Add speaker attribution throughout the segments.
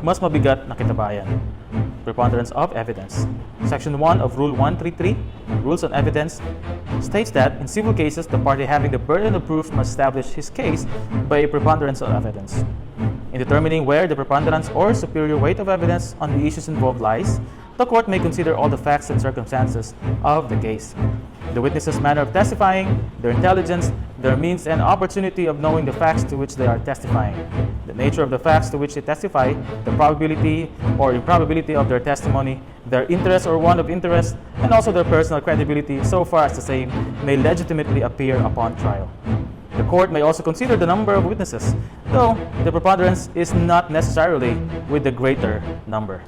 Speaker 1: mas mabigat na kitabayan. Preponderance of evidence. Section 1 of Rule 133, Rules on Evidence, states that in civil cases, the party having the burden of proof must establish his case by a preponderance of evidence. In determining where the preponderance or superior weight of evidence on the issues involved lies, the court may consider all the facts and circumstances of the case. The witness's manner of testifying, their intelligence, their means and opportunity of knowing the facts to which they are testifying, the nature of the facts to which they testify, the probability or improbability of their testimony, their interest or want of interest, and also their personal credibility so far as the same may legitimately appear upon trial. The court may also consider the number of witnesses, though the preponderance is not necessarily with the greater number.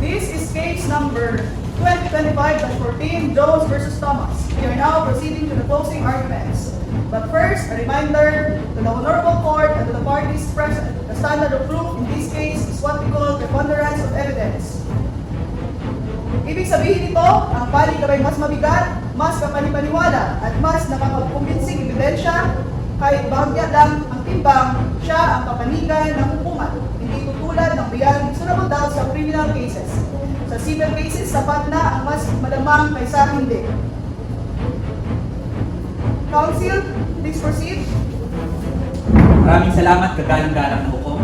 Speaker 2: This is case number 2025-14, Jones versus Thomas. We are now proceeding to the closing arguments. But first, a reminder to the Honorable Court and to the parties present. The standard of proof in this case is what we call preponderance of evidence. Ibig sabihin nito, ang panig ay mas mabigat, mas kapanipaniwala, at mas nakakapagkumbinsing ebidensya, kahit bahagya lang ang timbang, siya ang kapanigan ng hukuman. Hindi tutulad ng beyond reasonable doubt sa criminal cases. Sa civil cases, sapat na ang mas malamang kaysa hindi. Counsel, please proceed.
Speaker 3: Maraming salamat, kagalang-galang ng hukom.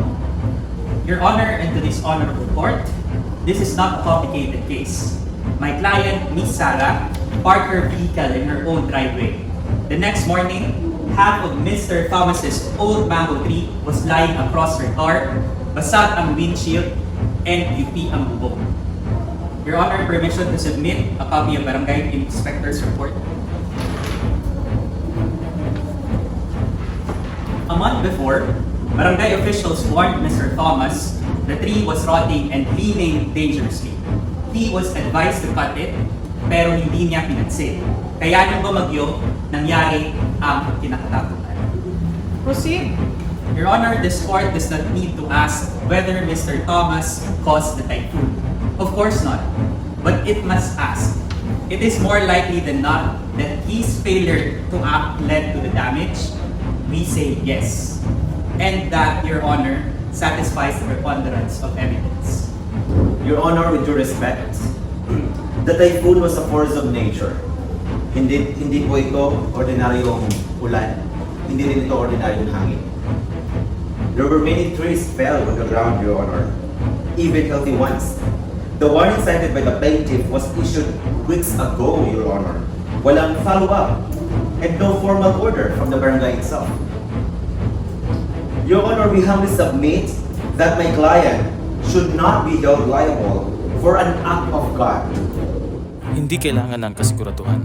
Speaker 3: Your Honor and to this honorable court, this is not a complicated case. My client, Miss Sarah, parked her vehicle in her own driveway. The next morning, half of Mr. Thomas's old mango tree was lying across her car, basag ang windshield, and UP ang bubong. Your Honor, permission to submit a copy of Barangay Inspector's report. A month before, barangay officials warned Mr. Thomas the tree was rotting and leaning dangerously. He was advised to cut it, pero hindi niya pinansin. Kaya nung bumagyo, nangyari ang kinakatakutan.
Speaker 2: Proceed.
Speaker 3: Your Honor, this court does not need to ask whether Mr. Thomas caused the typhoon. Of course not. But it must ask. It is more likely than not that his failure to act led to the damage. We say yes. And that, Your Honor, satisfies the preponderance of evidence.
Speaker 4: Your Honor, with due respect, the typhoon was a force of nature. Hindi po ito ordinaryong ulan. Hindi rin ito ordinaryong hangin. There were many trees fell on the ground, Your Honor, even healthy ones. The warning cited by the plaintiff was issued weeks ago, Your Honor. Walang follow-up and no formal order from the barangay itself. Your Honor, we humbly submit that my client should not be held liable for an act of God.
Speaker 1: Hindi kailangan ng kasiguraduhan.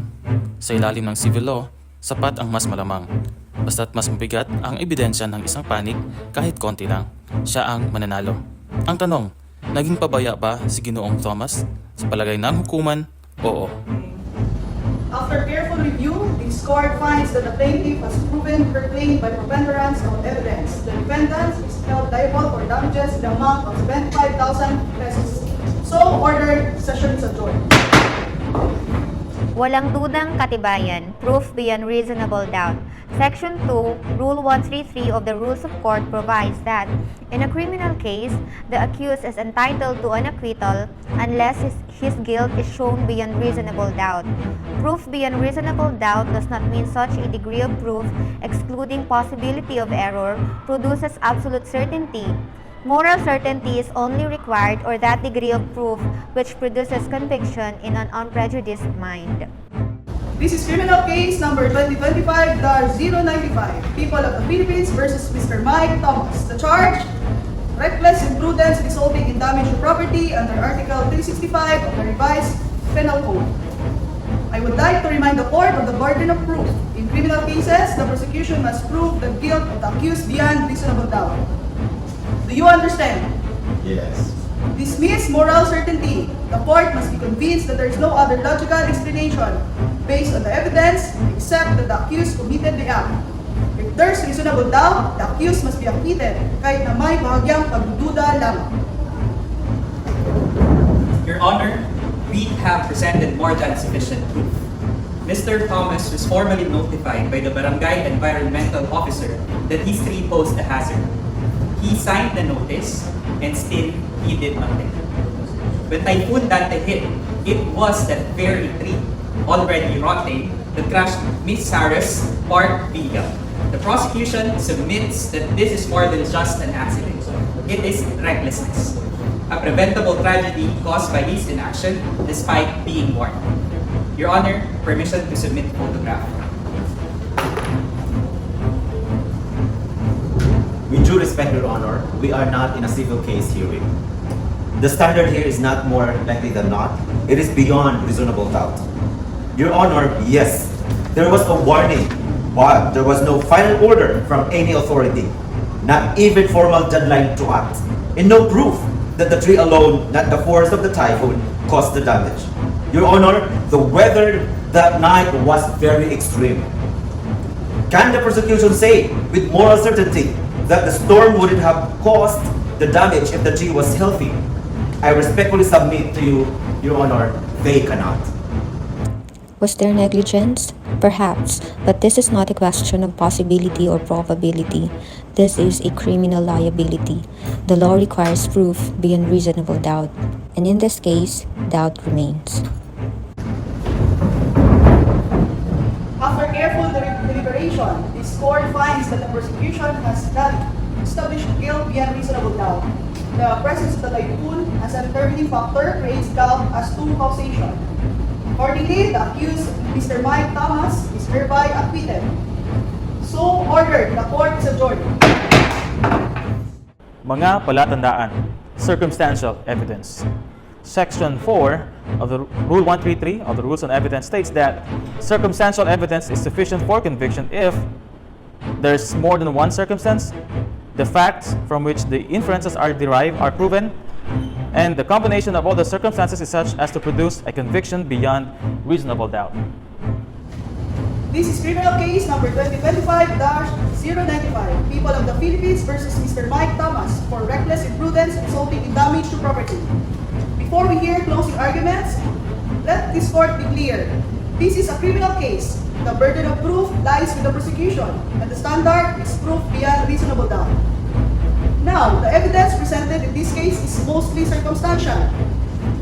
Speaker 1: Sa ilalim ng civil law, sapat ang mas malamang. Basta't mas mabigat ang ebidensya ng isang panig kahit konti lang, siya ang mananalo. Ang tanong, naging pabaya ba si Ginoong Thomas? Sa palagay ng hukuman, oo.
Speaker 2: After careful review, this court finds that the plaintiff has proven her claim by preponderance of evidence. The defendant is held liable for damages in the amount of 75,000 pesos. So ordered, session is adjourned.
Speaker 5: Walang dudang katibayan, proof beyond reasonable doubt. Section 2, Rule 133 of the Rules of Court provides that in a criminal case, the accused is entitled to an acquittal unless his guilt is shown beyond reasonable doubt. Proof beyond reasonable doubt does not mean such a degree of proof, excluding possibility of error, produces absolute certainty. Moral certainty is only required or that degree of proof which produces conviction in an unprejudiced mind.
Speaker 2: This is criminal case number 2025-095, People of the Philippines versus Mr. Mike Thomas. The charge, reckless imprudence resulting in damage to property under Article 365 of the Revised Penal Code. I would like to remind the court of the burden of proof. In criminal cases, the prosecution must prove the guilt of the accused beyond reasonable doubt. Do you understand?
Speaker 4: Yes.
Speaker 2: Dismiss moral certainty. The court must be convinced that there is no other logical explanation based on the evidence except that the accused committed the act. If there's reasonable doubt, the accused must be acquitted kahit na may bahagyang pagdududa lamang.
Speaker 3: Your Honor, we have presented more than sufficient proof. Mr. Thomas was formally notified by the barangay environmental officer that his tree posed a hazard. He signed the notice and still he did nothing. When Typhoon Dante hit, it was that very tree, already rotting, that crashed Miss Sarah's parked vehicle. The prosecution submits that this is more than just an accident. It is recklessness, a preventable tragedy caused by his inaction despite being warned. Your Honor, permission to submit photograph.
Speaker 4: With due respect, Your Honor, we are not in a civil case hearing. The standard here is not more likely than not. It is beyond reasonable doubt. Your Honor, yes, there was a warning, but there was no final order from any authority, not even formal deadline to act, and no proof that the tree alone, not the force of the typhoon, caused the damage. Your Honor, the weather that night was very extreme. Can the prosecution say with moral certainty that the storm wouldn't have caused the damage if the tree was healthy? I respectfully submit to you, Your Honor, they cannot.
Speaker 6: Was there negligence? Perhaps, but this is not a question of possibility or probability. This is a criminal liability. The law requires proof beyond reasonable doubt, and in this case, doubt remains.
Speaker 2: After careful deliberation, this court finds that the prosecution has not established guilt beyond reasonable doubt. The presence of the typhoon as a determining factor creates doubt as to causation. Accordingly, the accused, Mr. Mike Thomas, is hereby acquitted. So ordered, the court is adjourned.
Speaker 1: Mga palatandaan, circumstantial evidence. Section 4 of the Rule 133 of the Rules on Evidence states that circumstantial evidence is sufficient for conviction if there's more than one circumstance, the facts from which the inferences are derived are proven, and the combination of all the circumstances is such as to produce a conviction beyond reasonable doubt.
Speaker 2: This is criminal case number 2025-095, People of the Philippines versus Mr. Mike Thomas for reckless imprudence resulting in damage to property. Before we hear closing arguments, let this court be clear. This is a criminal case. The burden of proof lies with the prosecution, and the standard is proof beyond reasonable doubt. Now, the evidence presented in this case is mostly circumstantial.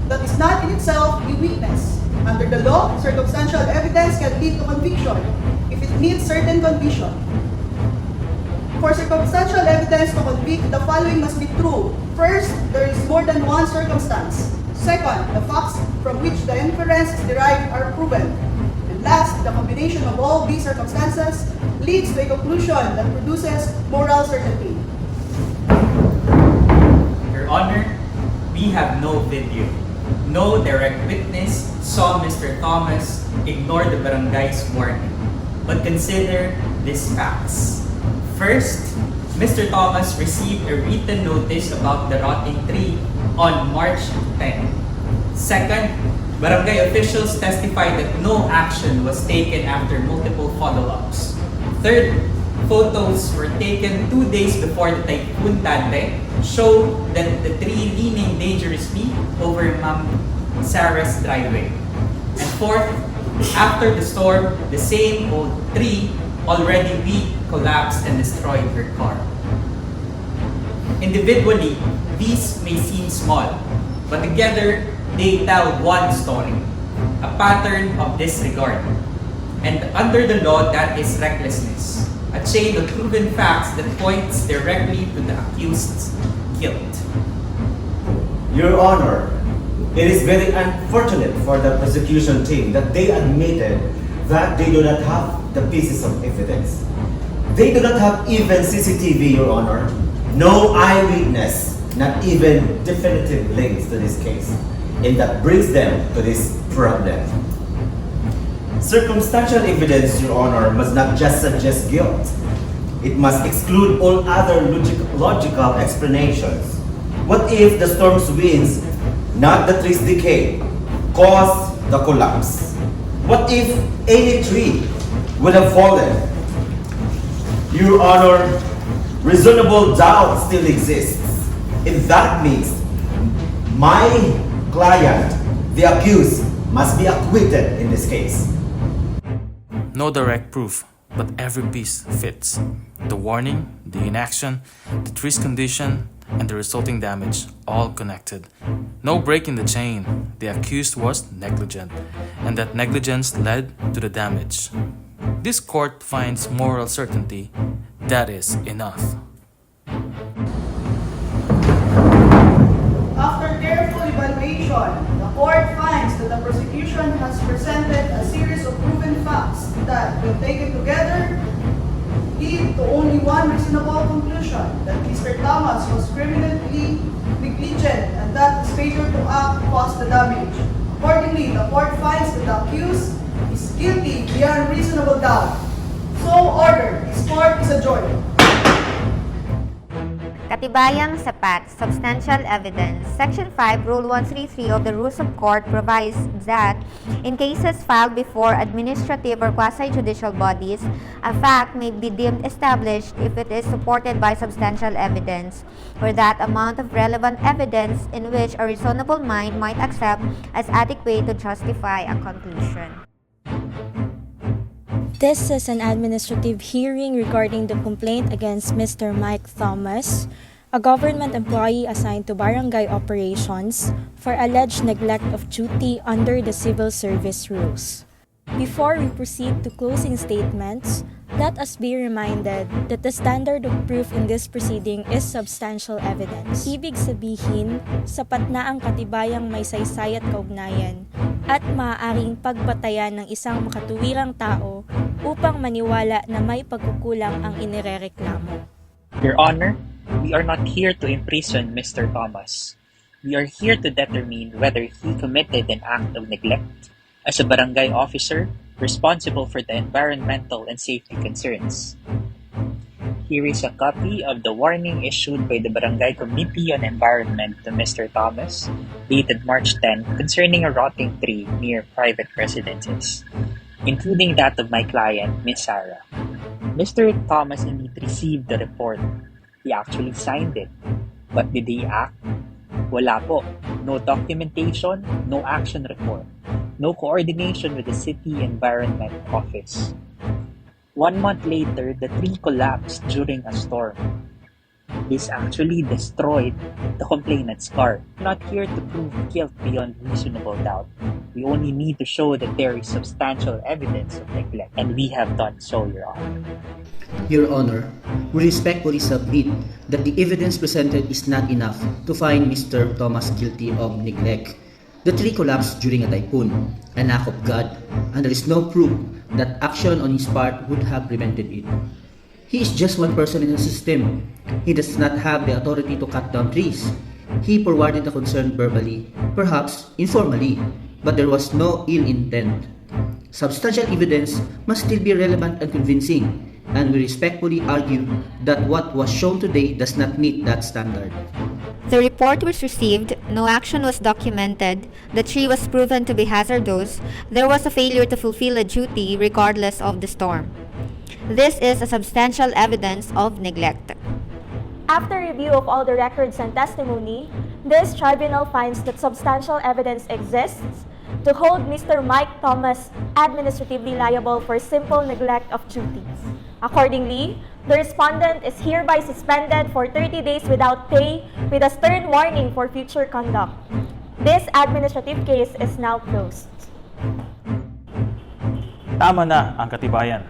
Speaker 2: That is not in itself a weakness. Under the law, circumstantial evidence can lead to conviction if it meets certain conditions. For circumstantial evidence to convict, the following must be true. First, there is more than one circumstance. Second, the facts from which the inference is derived are proven. And last, the combination of all these circumstances leads to a conclusion that produces moral certainty.
Speaker 3: Your Honor, we have no video. No direct witness saw Mr. Thomas ignore the barangay's warning. But consider these facts. First, Mr. Thomas received a written notice about the rotting tree on March 10. Second, barangay officials testified that no action was taken after multiple follow-ups. Third, photos were taken 2 days before the Typhoon Dante show that the tree leaning dangerously over Ma'am Sarah's driveway. And fourth, after the storm, the same old tree already weak collapsed and destroyed her car. Individually, these may seem small, but together they tell one story, a pattern of disregard. And under the law, that is recklessness, a chain of proven facts that points directly to the accused's guilt.
Speaker 4: Your Honor, it is very unfortunate for the prosecution team that they admitted that they do not have the pieces of evidence. They do not have even CCTV, Your Honor. No eyewitness, not even definitive links to this case. And that brings them to this problem. Circumstantial evidence, Your Honor, must not just suggest guilt. It must exclude all other logical explanations. What if the storm's winds, not the tree's decay, caused the collapse? What if any tree would have fallen? Your Honor, reasonable doubt still exists. And that means my client, the accused, must be acquitted in this case.
Speaker 1: No direct proof, but every piece fits. The warning, the inaction, the tree's condition, and the resulting damage, all connected. No break in the chain. The accused was negligent, and that negligence led to the damage. This court finds moral certainty. That is enough.
Speaker 2: After careful evaluation, the court finds that the prosecution has presented a series of proven facts that, when taken together, lead to only one reasonable conclusion, that Mr. Thomas was criminally negligent and that his failure to act caused the damage. Accordingly, the court finds that the accused is guilty beyond reasonable doubt. So ordered, this court is adjourned.
Speaker 5: Katibayang sapat, substantial evidence. Section 5, Rule 133 of the Rules of Court provides that in cases filed before administrative or quasi-judicial bodies, a fact may be deemed established if it is supported by substantial evidence, or that amount of relevant evidence in which a reasonable mind might accept as adequate to justify a conclusion.
Speaker 7: This is an administrative hearing regarding the complaint against Mr. Mike Thomas, a government employee assigned to barangay operations, for alleged neglect of duty under the civil service rules. Before we proceed to closing statements, let us be reminded that the standard of proof in this proceeding is substantial evidence. Ibig sabihin, sapat na ang katibayang may saysay at kaugnayan at maaaring pagbatayan ng isang makatuwirang tao upang maniwala na may pagkukulang ang inirereklamo.
Speaker 8: Your Honor, we are not here to imprison Mr. Thomas. We are here to determine whether he committed an act of neglect as a barangay officer responsible for the environmental and safety concerns. Here is a copy of the warning issued by the Barangay Committee on Environment to Mr. Thomas, dated March 10, concerning a rotting tree near private residences, including that of my client, Ms. Sarah. Mr. Thomas indeed received the report. He actually signed it. But did he act? Wala po. No documentation, no action report. No coordination with the City Environment Office. 1 month later, the tree collapsed during a storm. This actually destroyed the complainant's car. We're not here to prove guilt beyond reasonable doubt. We only need to show that there is substantial evidence of neglect, and we have done so, Your Honor.
Speaker 9: Your Honor, we respectfully submit that the evidence presented is not enough to find Mr. Thomas guilty of neglect. The tree collapsed during a typhoon, an act of God, and there is no proof that action on his part would have prevented it. He is just one person in the system. He does not have the authority to cut down trees. He forwarded the concern verbally, perhaps informally, but there was no ill intent. Substantial evidence must still be relevant and convincing, and we respectfully argue that what was shown today does not meet that standard.
Speaker 5: The report was received, no action was documented, the tree was proven to be hazardous, there was a failure to fulfill a duty regardless of the storm. This is a substantial evidence of neglect.
Speaker 7: After review of all the records and testimony, this tribunal finds that substantial evidence exists to hold Mr. Mike Thomas administratively liable for simple neglect of duties. Accordingly, the respondent is hereby suspended for 30 days without pay with a stern warning for future conduct. This administrative case is now closed.
Speaker 1: Tama na ang katibayan.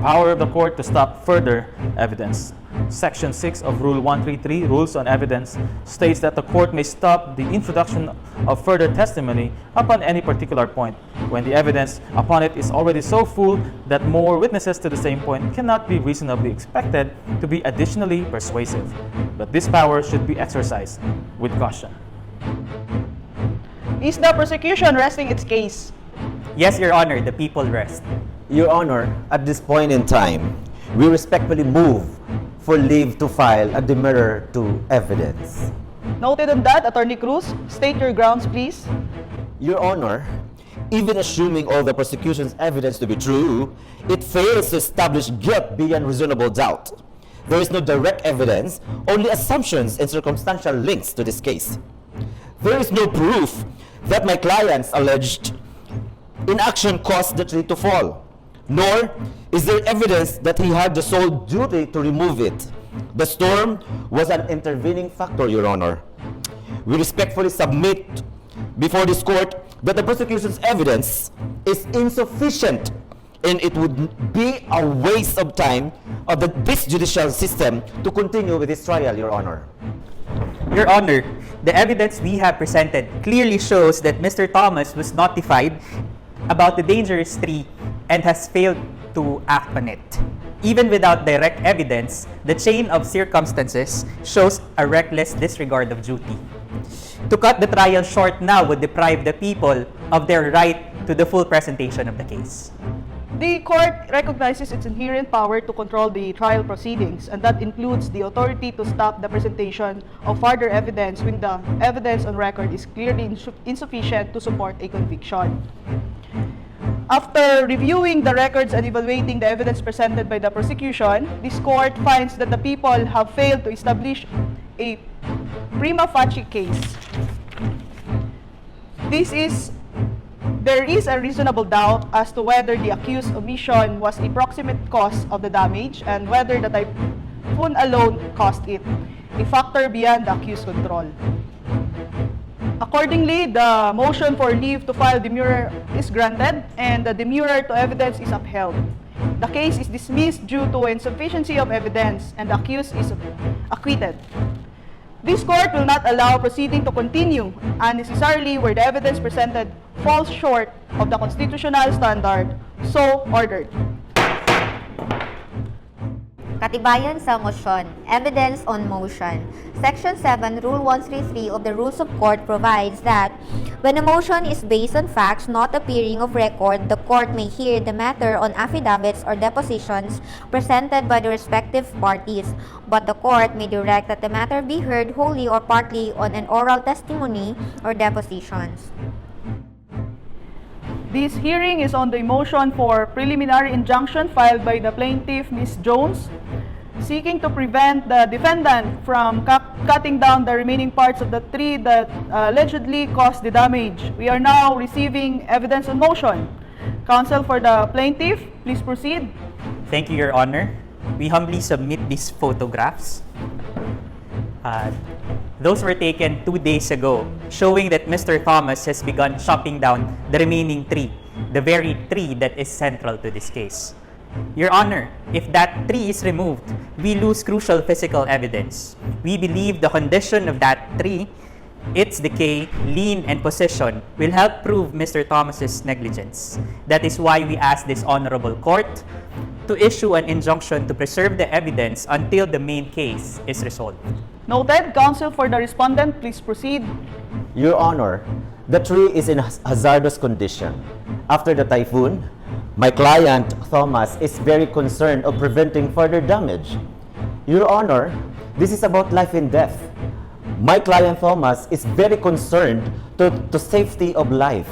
Speaker 1: Power of the court to stop further evidence. Section 6 of Rule 133, Rules on Evidence, states that the court may stop the introduction of further testimony upon any particular point when the evidence upon it is already so full that more witnesses to the same point cannot be reasonably expected to be additionally persuasive. But this power should be exercised with caution.
Speaker 2: Is the prosecution resting its case?
Speaker 3: Yes, Your Honor, the people rest.
Speaker 4: Your Honor, at this point in time, we respectfully move for leave to file a demurrer to evidence.
Speaker 2: Noted on that, Attorney Cruz, state your grounds, please.
Speaker 4: Your Honor, even assuming all the prosecution's evidence to be true, it fails to establish guilt beyond reasonable doubt. There is no direct evidence, only assumptions and circumstantial links to this case. There is no proof that my client's alleged inaction caused the tree to fall.
Speaker 10: nor is there evidence that he had the sole duty to remove it. The storm was an intervening factor, Your Honor. We respectfully submit before this court that the prosecution's evidence is insufficient and it would be a waste of time of this judicial system to continue with this trial, Your Honor.
Speaker 3: Your Honor, the evidence we have presented clearly shows that Mr. Thomas was notified about the dangerous tree and has failed to act on it. Even without direct evidence, the chain of circumstances shows a reckless disregard of duty. To cut the trial short now would deprive the people of their right to the full presentation of the case.
Speaker 2: The court recognizes its inherent power to control the trial proceedings, and that includes the authority to stop the presentation of further evidence when the evidence on record is clearly insufficient to support a conviction. After reviewing the records and evaluating the evidence presented by the prosecution, this court finds that the people have failed to establish a prima facie case. There is a reasonable doubt as to whether the accused omission was a proximate cause of the damage and whether the typhoon alone caused it, a factor beyond the accused's control. Accordingly, the motion for leave to file demurrer is granted and the demurrer to evidence is upheld. The case is dismissed due to insufficiency of evidence and the accused is acquitted. This court will not allow proceeding to continue unnecessarily where the evidence presented falls short of the constitutional standard, so ordered.
Speaker 5: Katibayan sa motion. Evidence on motion. Section 7, Rule 133 of the Rules of Court provides that when a motion is based on facts not appearing of record, the court may hear the matter on affidavits or depositions presented by the respective parties, but the court may direct that the matter be heard wholly or partly on an oral testimony or depositions.
Speaker 2: This hearing is on the motion for preliminary injunction filed by the plaintiff, Ms. Jones, seeking to prevent the defendant from cutting down the remaining parts of the tree that allegedly caused the damage. We are now receiving evidence on motion. Counsel for the plaintiff, please proceed.
Speaker 3: Thank you, Your Honor. We humbly submit these photographs. Those were taken 2 days ago, showing that Mr. Thomas has begun chopping down the remaining tree, the very tree that is central to this case. Your Honor, if that tree is removed, we lose crucial physical evidence. We believe the condition of that tree, its decay, lean, and position will help prove Mr. Thomas's negligence. That is why we ask this honorable court to issue an injunction to preserve the evidence until the main case is resolved.
Speaker 2: Noted. Counsel for the respondent, please proceed.
Speaker 4: Your Honor, the tree is in hazardous condition. After the typhoon, my client, Thomas, is very concerned of preventing further damage. Your Honor, this is about life and death. My client, Thomas, is very concerned to safety of life.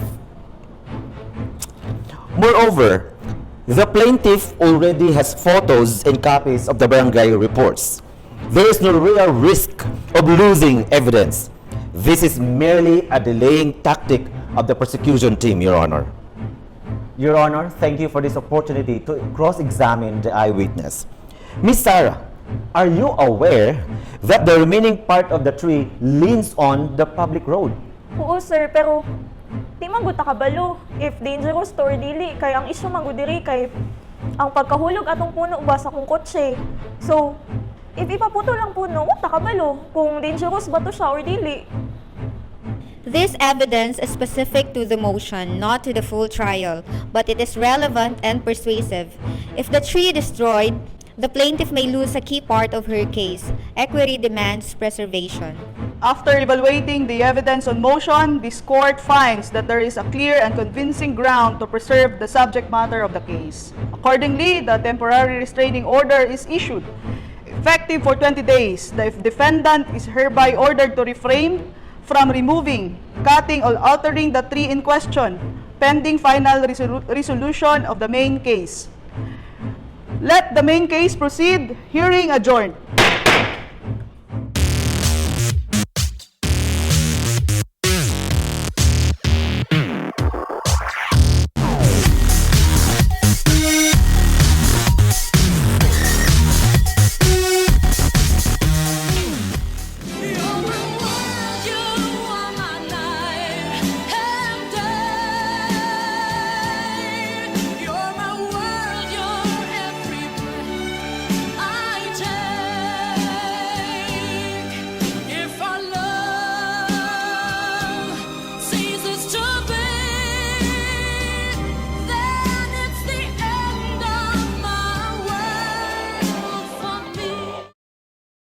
Speaker 4: Moreover, the plaintiff already has photos and copies of the barangay reports. There is no real risk of losing evidence. This is merely a delaying tactic of the prosecution team, Your Honor. Your Honor, thank you for this opportunity to cross-examine the eyewitness. Miss Sarah, are you aware that the remaining part of the tree leans on the public road?
Speaker 11: Oo, sir, pero di man gud ta kabalo if dangerous to or dili kay ang issue man gud diri kay ang pagkahulog atong puno ba sa kong kotse. So, if ipaputo lang puno, ta kabalo kung dangerous ba to siya or dili.
Speaker 5: This evidence is specific to the motion, not to the full trial, but it is relevant and persuasive. If the tree is destroyed, the plaintiff may lose a key part of her case. Equity demands preservation.
Speaker 2: After evaluating the evidence on motion, this court finds that there is a clear and convincing ground to preserve the subject matter of the case. Accordingly, the temporary restraining order is issued. Effective for 20 days, the defendant is hereby ordered to refrain from removing, cutting, or altering the tree in question, pending final resolution of the main case. Let the main case proceed. Hearing adjourned.